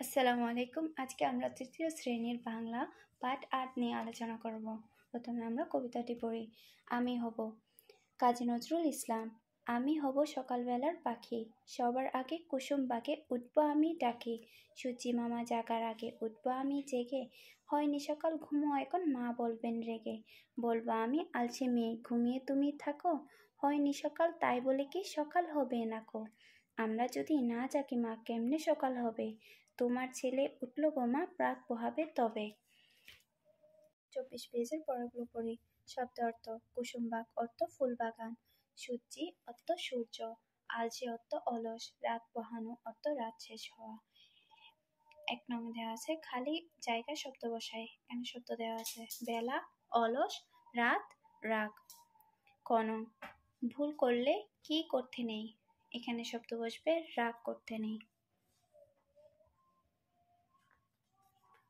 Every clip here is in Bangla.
আসসালামু আলাইকুম। আজকে আমরা তৃতীয় শ্রেণীর বাংলা পাঠ ৮ নিয়ে আলোচনা করব। প্রথমে আমরা কবিতাটি পড়ি। আমি হব। কাজী নজরুল ইসলাম। আমি হব সকালবেলার পাখি, সবার আগে কুসুম বাগে উঠব আমি ডাকি। সূর্যি মামা জাগার আগে উঠব আমি জেগে, হয়নি সকাল ঘুমো এখন মা বলবেন রেগে। বলবো আমি আলসে মেয়ে ঘুমিয়ে তুমি থাকো, হয়নি সকাল তাই বলে কি সকাল হবে নাকো। আমরা যদি না জাগি মা কেমনে সকাল হবে, তোমার ছেলে উঠল গো মা প্রাক পোহাবে তবে। 24 পেজের পরেরগুলো পড়ি। শব্দ অর্থ: কুসুমবাগ অর্থ ফুল বাগান, সূর্যি অর্থ সূর্য, আলসে অর্থ অলস, রাত পোহানো অর্থ রাত শেষ হওয়া। 1 নং দেওয়া আছে খালি জায়গায় শব্দ বসায়। এখানে শব্দ দেওয়া আছে বেলা, অলস, রাত, রাগ। ক নং ভুল করলে কি করতে নেই, এখানে শব্দ বসবে রাগ করতে নেই।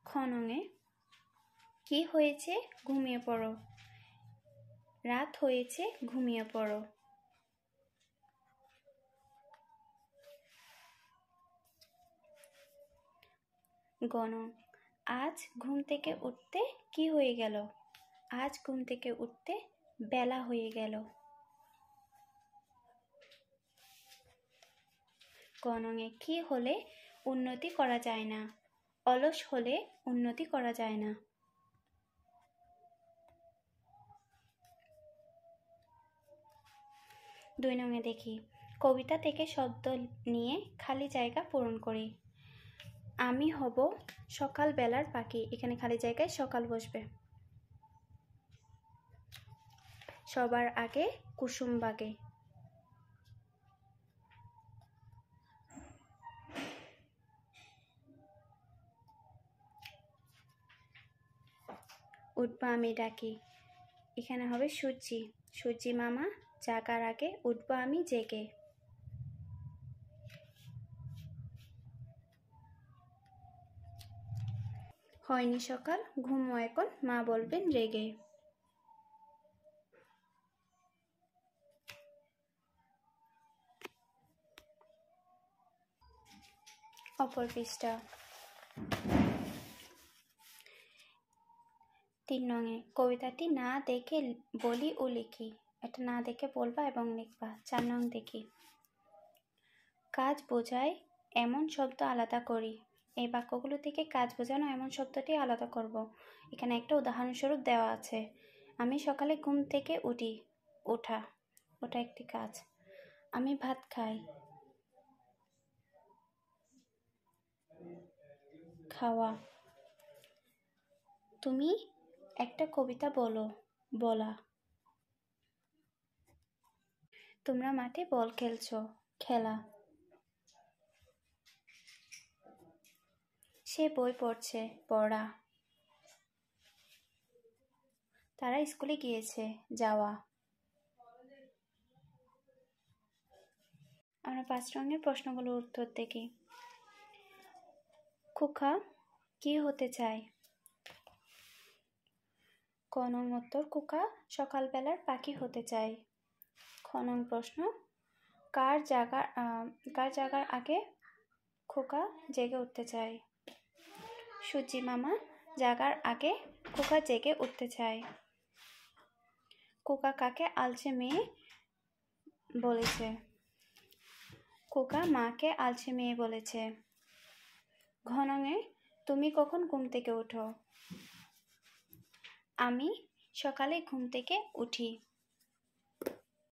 খ নংয়ে কি হয়েছে ঘুমিয়ে পড়ো, রাত হয়েছে ঘুমিয়ে পড়ো। গ নং আজ ঘুম থেকে উঠতে কি হয়ে গেল, আজ ঘুম থেকে উঠতে বেলা হয়ে গেল। গ নংয়ে কি হলে উন্নতি করা যায় না, অলস হলে উন্নতি করা যায় না। 2 নংয়ে দেখি কবিতা থেকে শব্দ নিয়ে খালি জায়গা পূরণ করি। আমি হব সকাল বেলার পাখি, এখানে খালি জায়গায় সকাল বসবে। সবার আগে কুসুম বাগে, উঠবা আমি ডাকি, এখানে হবে সূর্যি, সূর্যি মামা জাগার আগে উঠবা আমি জেগে। হয়নি সকাল ঘুমো এখন মা বলবেন রেগে। অপর পৃষ্ঠা। 3 নংয়ে কবিতাটি না দেখে বলি ও লিখি, এটা না দেখে বলবা এবং লিখবা। 4 নং দেখি কাজ বোঝায় এমন শব্দ আলাদা করি, এই বাক্যগুলো থেকে কাজ বোঝানো এমন শব্দটি আলাদা করব। এখানে একটা উদাহরণস্বরূপ দেওয়া আছে। আমি সকালে ঘুম থেকে উঠি, ওঠা, ওটা একটি কাজ। আমি ভাত খাই, খাওয়া। তুমি একটা কবিতা বলো, বলা। তোমরা মাঠে বল খেলছো, খেলা। সে বই পড়ছে, পড়া। তারা স্কুলে গিয়েছে, যাওয়া। আমরা 5 রঙের প্রশ্নগুলোর উত্তর দেখি। খোকা কি হতে চায়? ক নং উত্তর খোকা সকালবেলার পাখি হতে চায়। খ নং প্রশ্ন কার জাগার আগে খোকা জেগে উঠতে চায়? সূর্যি মামা জাগার আগে খোকা জেগে উঠতে চায়। খোকা কাকে আলসে মেয়ে বলেছে? খোকা মাকে আলসে মেয়ে বলেছে। ঘ নংয়ে তুমি কখন ঘুম থেকে ওঠো? আমি সকালে ঘুম থেকে উঠি।